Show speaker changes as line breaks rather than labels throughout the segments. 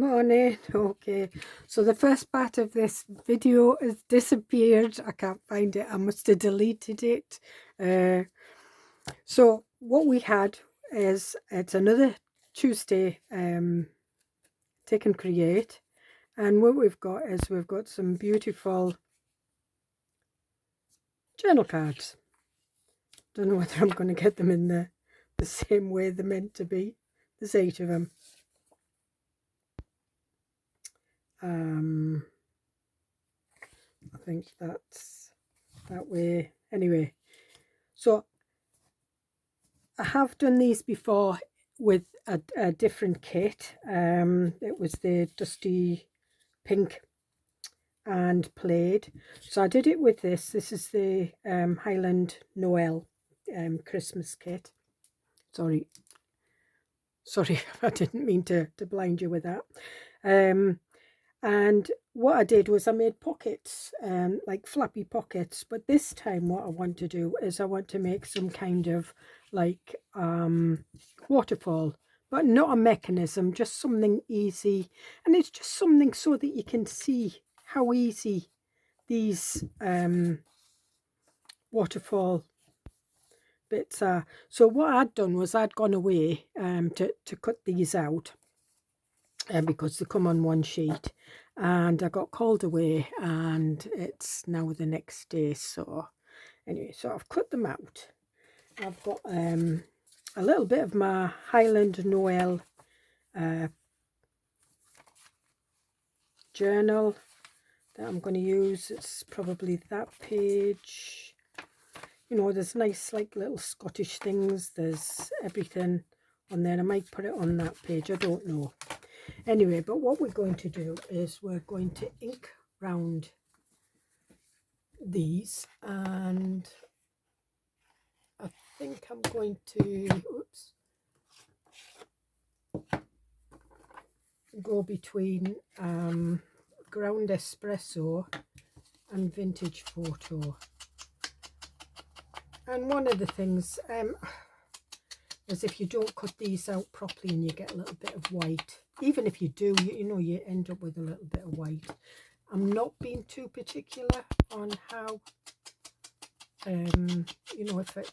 Morning. Okay, so the first part of this video has disappeared. I can't find it. I must have deleted it. So what we had is it's another Tuesday Take and Create, and what we've got is we've got some beautiful journal cards. Don't know whether I'm going to get them in the same way they're meant to be. There's 8 of them. I think that's that way. Anyway, so I have done these before with a different kit. It was the dusty pink and plaid. So I did it with this. This is the Highland Noel Christmas kit. Sorry, I didn't mean to blind you with that. And what I did was I made pockets, like flappy pockets. But this time what I want to do is I want to make some kind of like waterfall, but not a mechanism, just something easy. And it's just something so that you can see how easy these waterfall bits are. So what I'd done was I'd gone away to cut these out. Because they come on one sheet, and I got called away and it's now the next day. So anyway, so I've cut them out. I've got a little bit of my Highland Noel journal that I'm going to use. It's probably that page. You know, there's nice like little Scottish things, there's everything on there. I might put it on that page, I don't know. Anyway, but what we're going to do is we're going to ink round these, and I think I'm going to go between ground espresso and vintage photo. And one of the things is if you don't cut these out properly and you get a little bit of white, even if you do, you know, you end up with a little bit of white. I'm not being too particular on how, you know, if it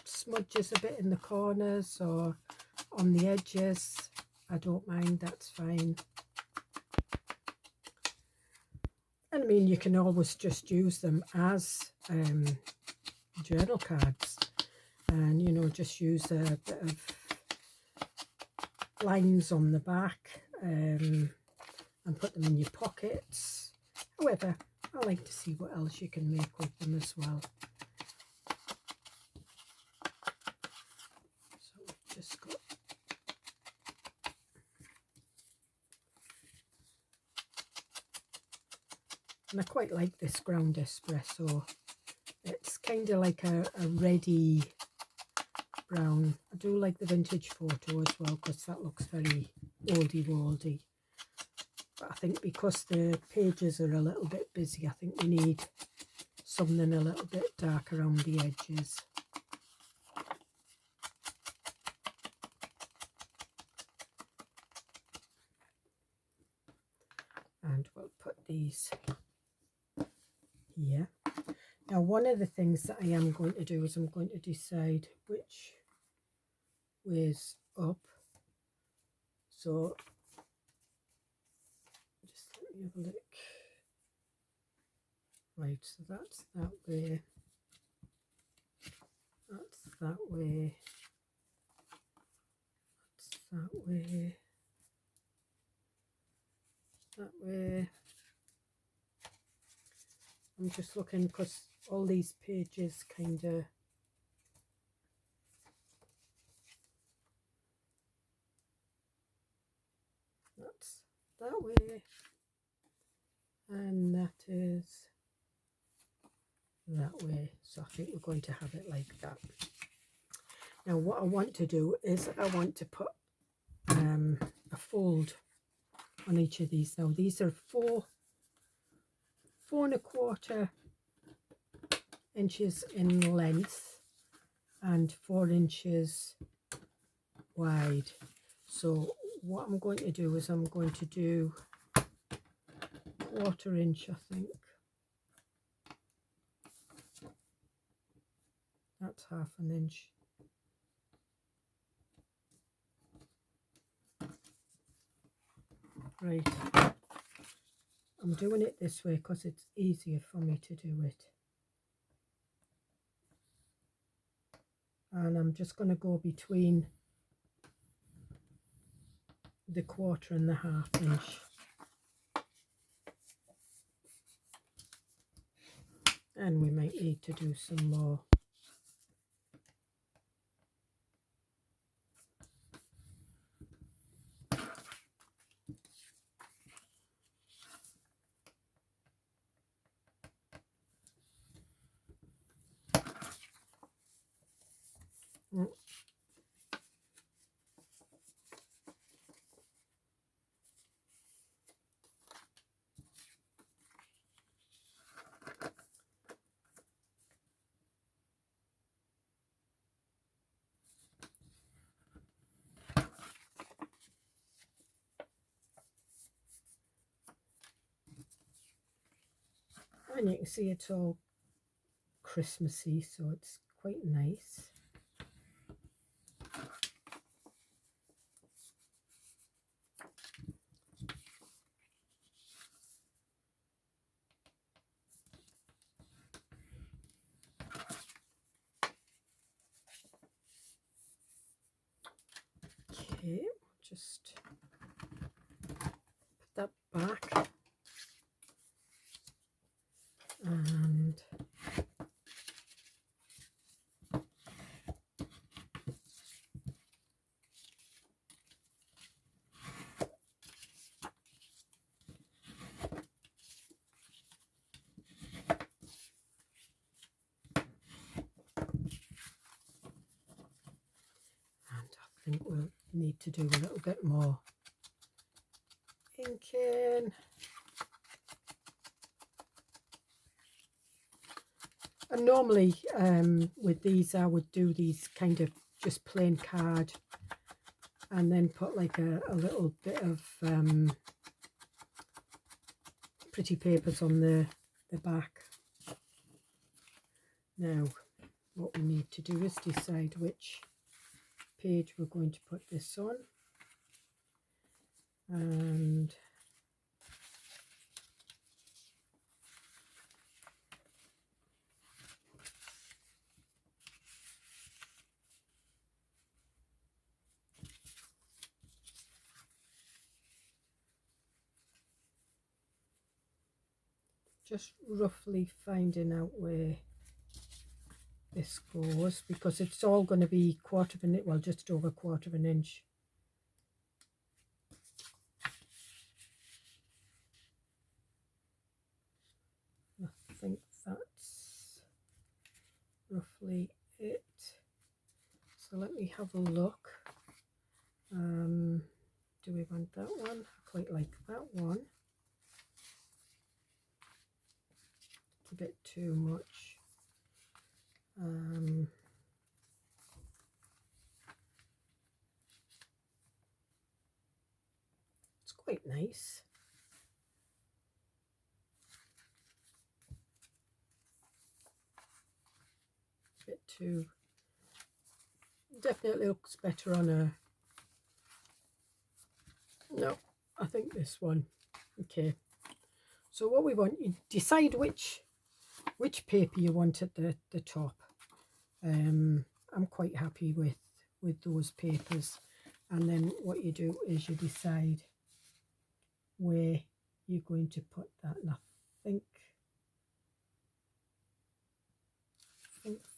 smudges a bit in the corners or on the edges, I don't mind, that's fine. And I mean, you can always just use them as journal cards, and you know, just use a bit of lines on the back and put them in your pockets. However, I like to see what else you can make with them as well. So we've just got and I quite like this ground espresso. It's kind of like a reddy brown. I do like the vintage photo as well because that looks very oldie-worldy. But I think because the pages are a little bit busy, I think we need something a little bit dark around the edges. And we'll put these here. Now, one of the things that I am going to do is I'm going to decide which way's up. So just let me have a look. Right, so that's that way. That's that way. That's that way. That way. I'm just looking because all these pages kind of that's that way, and that is that way. So I think we're going to have it like that. Now what I want to do is I want to put a fold on each of these. Now these are 4 1/4 inches in length and 4 inches wide. So what I'm going to do is I'm going to do 1/4 inch, I think. That's 1/2 inch. Right. I'm doing it this way because it's easier for me to do it. And I'm just going to go between the 1/4 and the 1/2 inch. And we might need to do some more. And you can see it's all Christmassy, so it's quite nice. Okay, just put that back. And I think we'll need to do a little bit more inking. And normally with these I would do these kind of just plain card and then put like a little bit of pretty papers on the back. Now what we need to do is decide which page we're going to put this on, and just roughly finding out where this goes, because it's all going to be 1/4 inch, well, just over 1/4 inch. I think that's roughly it. So let me have a look. Do we want that one? I quite like that one. It's a bit too much. It's quite nice. A bit too, definitely looks better on a, no, I think this one. Okay, so what we want, you decide which paper you want at the top. I'm quite happy with those papers, and then what you do is you decide where you're going to put that, and I think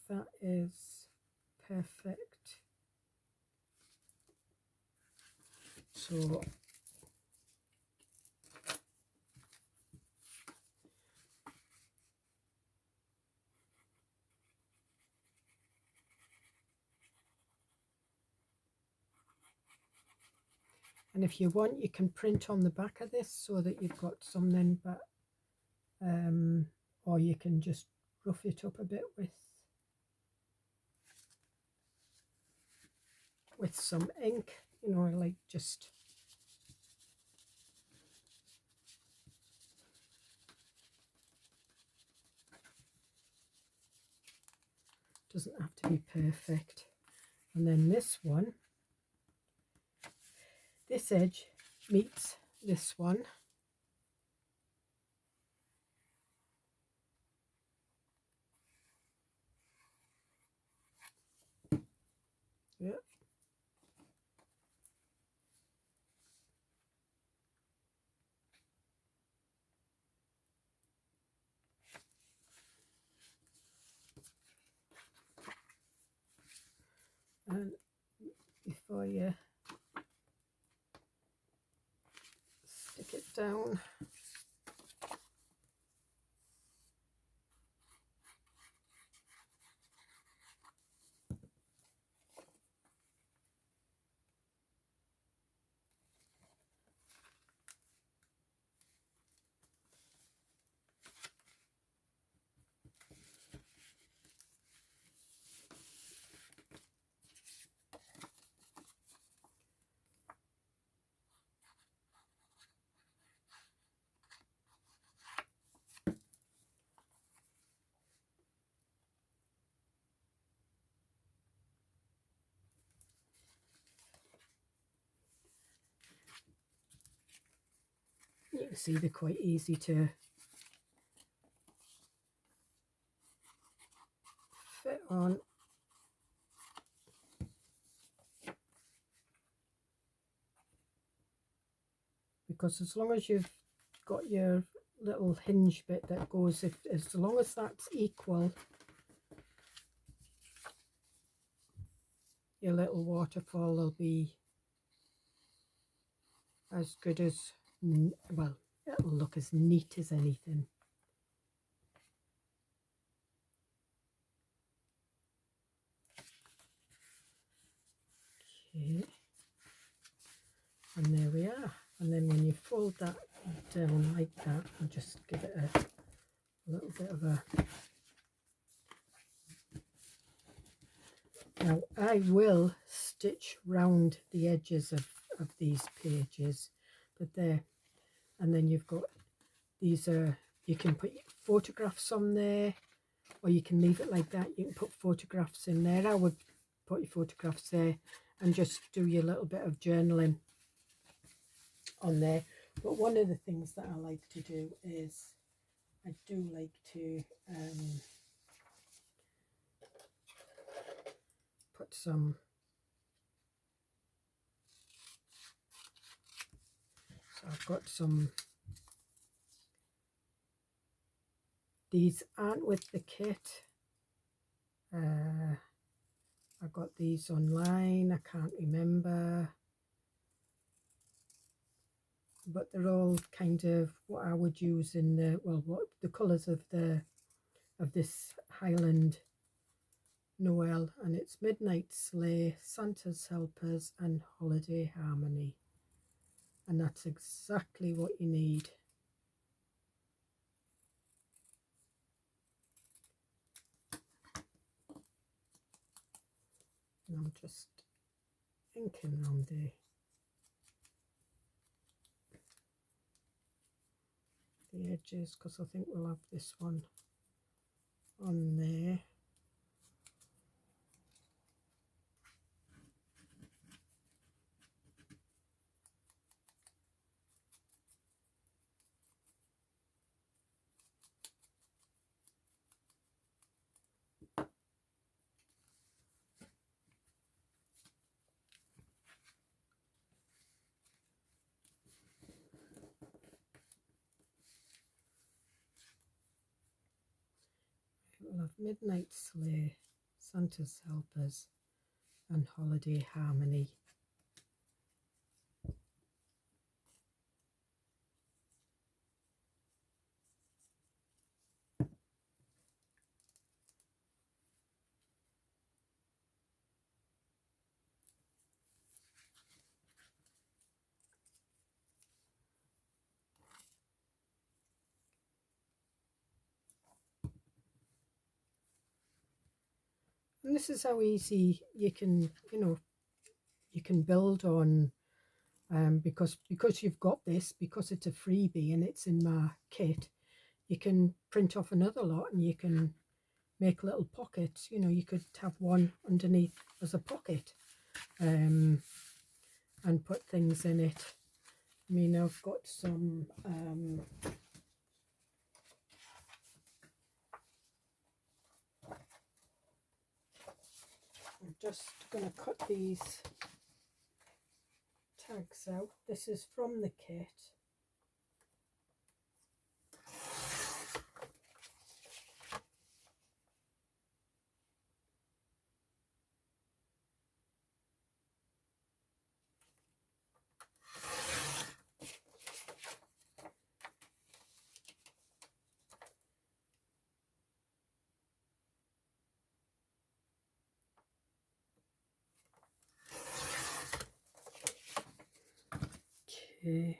that is perfect. So and if you want, you can print on the back of this so that you've got some then, but or you can just rough it up a bit with some ink, you know, like just Doesn't have to be perfect. And then this one, this edge meets this one. Yeah. And before you stick it down, you can see they're quite easy to fit on. Because as long as you've got your little hinge bit that goes, as long as that's equal, your little waterfall will be as good as, well, it'll look as neat as anything. Okay, and there we are. And then when you fold that down like that, and just give it a little bit of a... Now I will stitch round the edges of these pages, but there, and then you've got these you can put photographs on there, or you can leave it like that. You can put photographs in there. I would put your photographs there and just do your little bit of journaling on there. But one of the things that I like to do is I do like to put some, so I've got some, these aren't with the kit, I got these online, I can't remember, but they're all kind of what I would use in the, well, what the colours of this Highland Noel, and it's Midnight Sleigh, Santa's Helpers and Holiday Harmony, and that's exactly what you need. And I'm just inking around the edges, because I think we'll have this one on there. We'll have Midnight Sleigh, Santa's Helpers and Holiday Harmony. And this is how easy you can, you can build on, because you've got this, because it's a freebie and it's in my kit, you can print off another lot and you can make little pockets. You know, you could have one underneath as a pocket, and put things in it. I mean, I've got some I'm just going to cut these tags out. This is from the kit. Okay.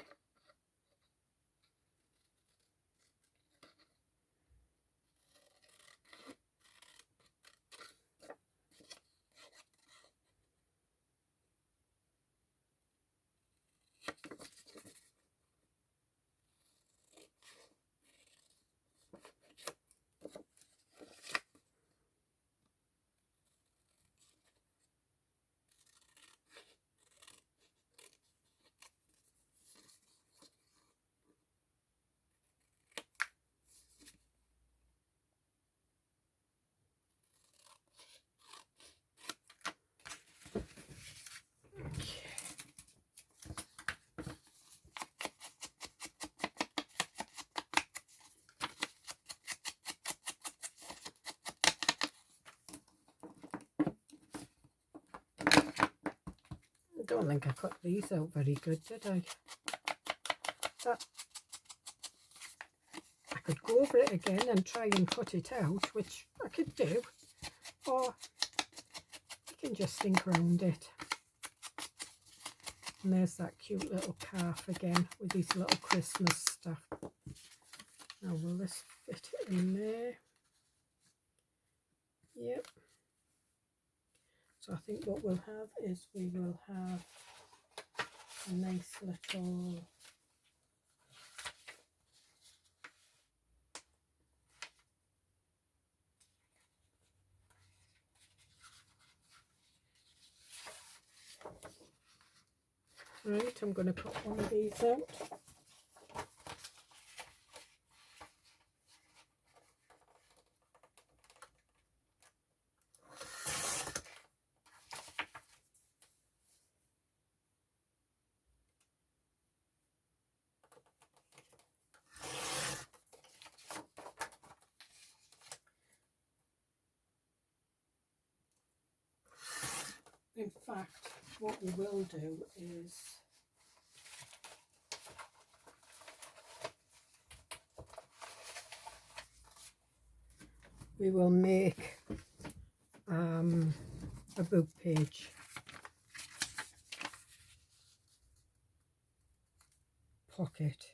I don't think I cut these out very good, did I? That, I could go over it again and try and cut it out, which I could do, or you can just think around it. And there's that cute little calf again with these little Christmas stuff. Now, will this fit in there? Yep. So I think what we'll have is we will have a nice little right, I'm going to cut one of these out. In fact, what we will do is we will make a book page. Pocket.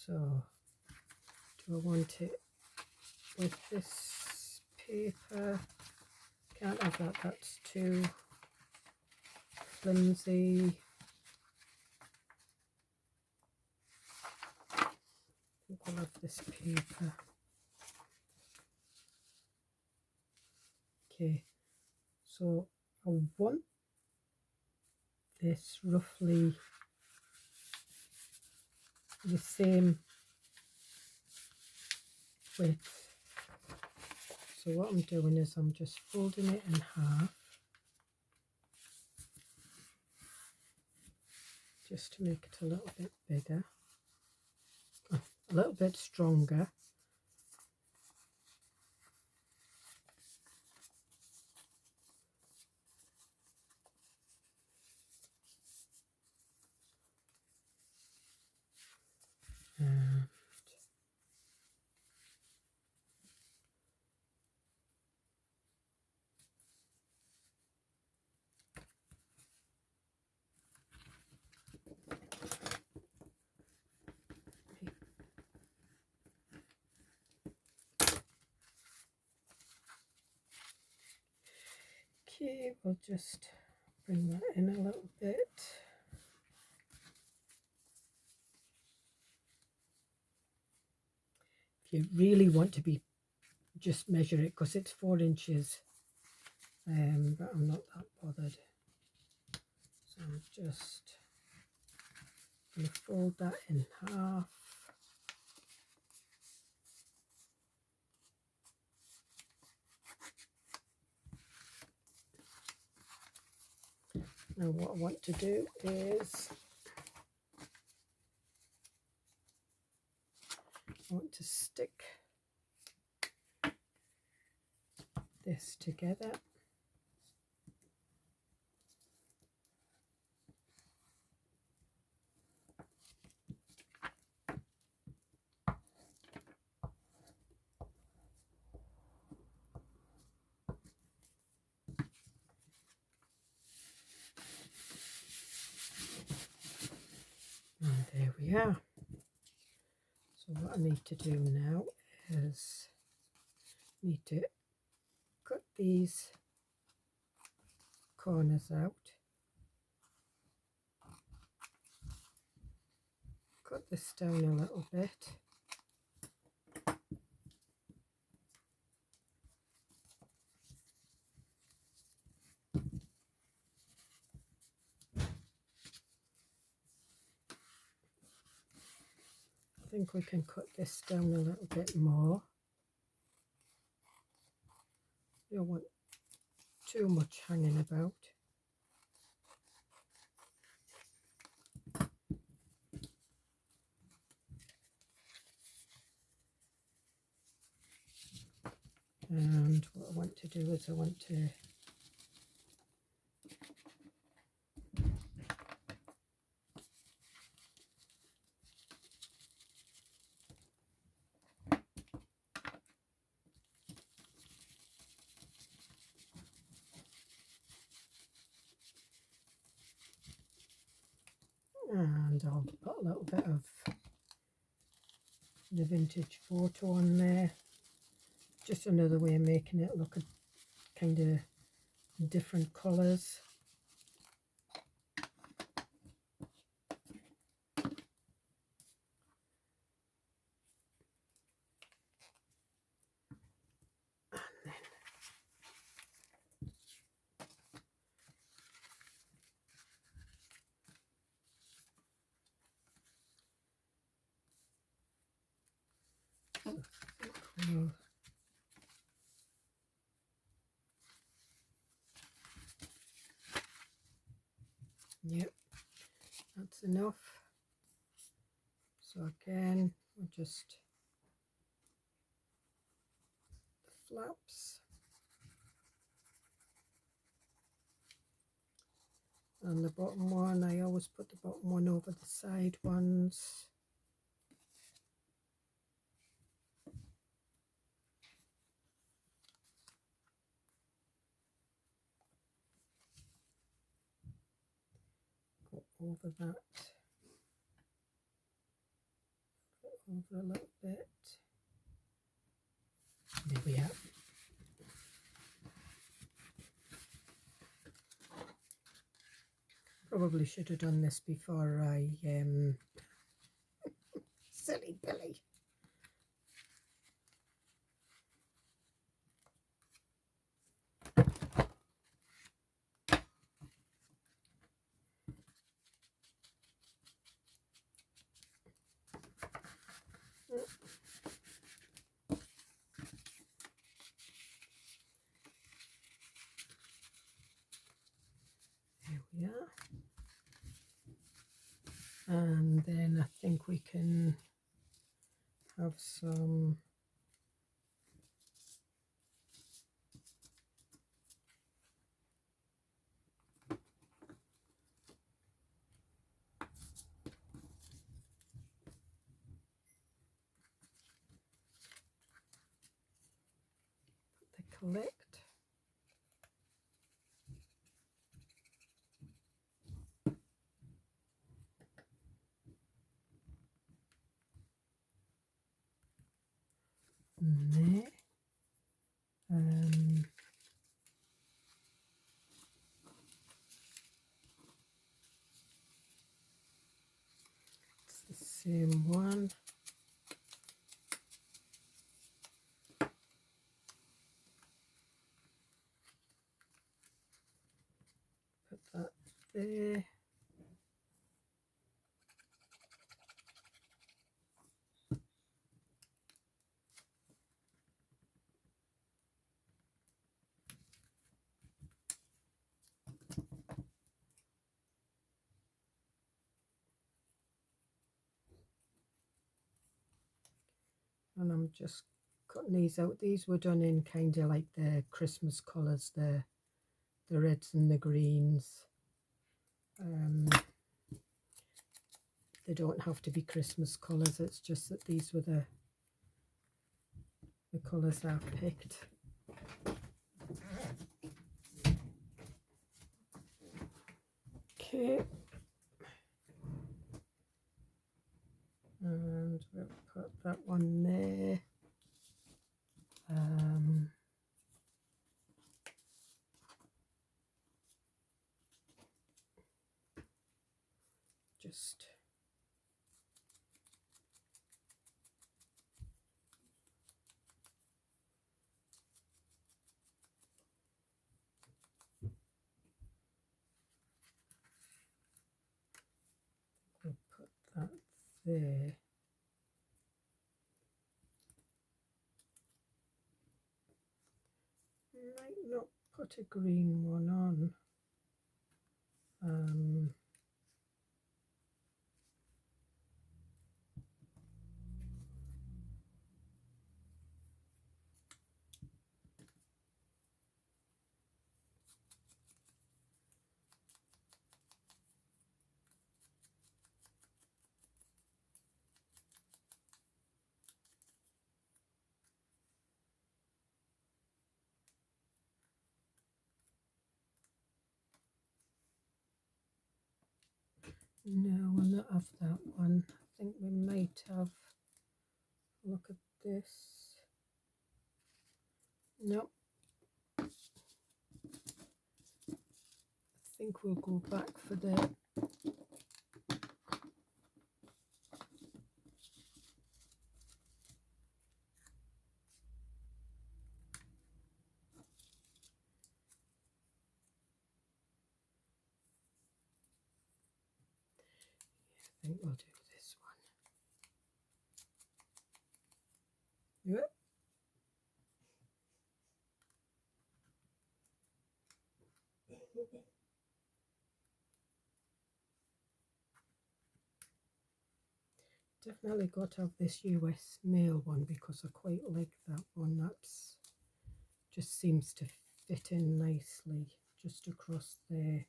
So, do I want it with this paper? Can't have that, that's too flimsy. I think we'll have this paper. Okay, so I want this roughly the same width. So what I'm doing is I'm just folding it in half, just to make it a little bit bigger, a little bit stronger. And okay, we'll just bring that in a little bit. you really want to be, just measure it, because it's 4 inches, but I'm not that bothered. So I'm just going to fold that in half. Now what I want to do is I want to stick this together. And there we are. So what I need to do now is need to cut these corners out, cut this down a little bit, I think we can cut this down a little bit more. You don't want too much hanging about. And what I want to do is I want to and I'll put a little bit of the vintage photo on there. Just another way of making it look kind of different colours. Cool. Yep, that's enough. So again, we'll just the flaps and the bottom one. I always put the bottom one over the side ones. Over that, over a little bit. There we are. Probably should have done this before I silly Billy. There we are. And then I think we can have some the collect. There. It's the same one. and I'm just cutting these out. These were done in kind of like the Christmas colours, the reds and the greens. They don't have to be Christmas colours, it's just that these were the colours I picked. Okay, and we'll put that one there. Just we'll put that there. Might not put a green one on. No, we'll not have that one. I think we might have, look at this. No. I think we'll go back for the I think we'll do this one. Yep. Definitely got to have this US mail one because I quite like that one. That's just seems to fit in nicely just across there.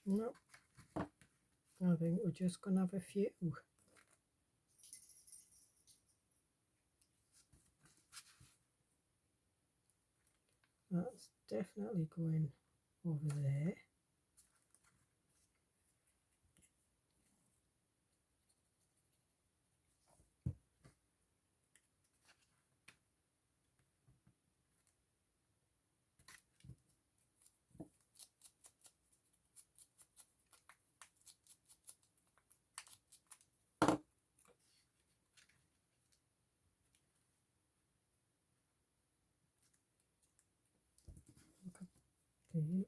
No, I think we're just gonna have a few. That's definitely going over there. Look at these.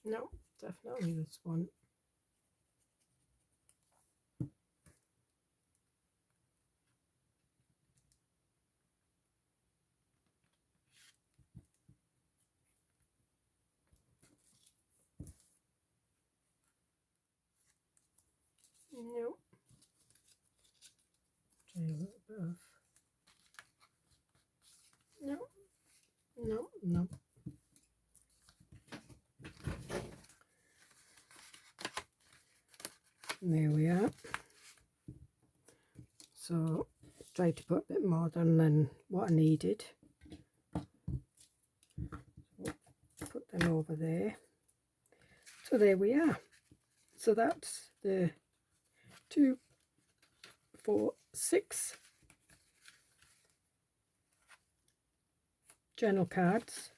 No, definitely this one. No. Try a little bit of. No, no, no. There we are. So try to put a bit more than what I needed. So put them over there. So there we are. So that's the 2, 4, 6 journal cards,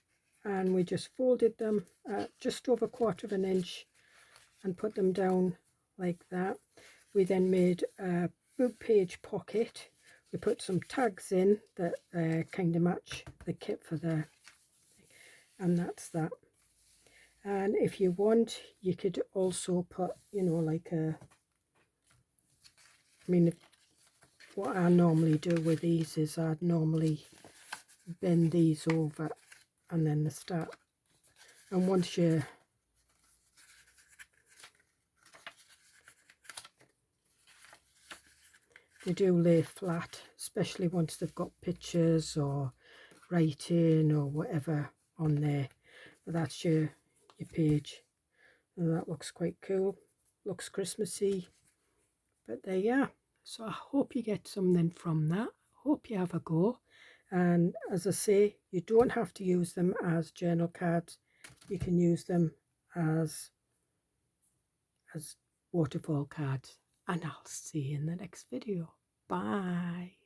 and we just folded them just over 1/4 of an inch and put them down like that. We then made a book page pocket. We put some tags in that kind of match the kit for the, and that's that. And if you want, you could also put, you know, like what I normally do with these is I'd normally bend these over and then they start, and once they do lay flat, especially once they've got pictures or writing or whatever on there. But that's your page, and that looks quite cool, looks Christmassy. But there you are. So I hope you get something from that. Hope you have a go. And as I say, you don't have to use them as journal cards. You can use them as waterfall cards. And I'll see you in the next video. Bye.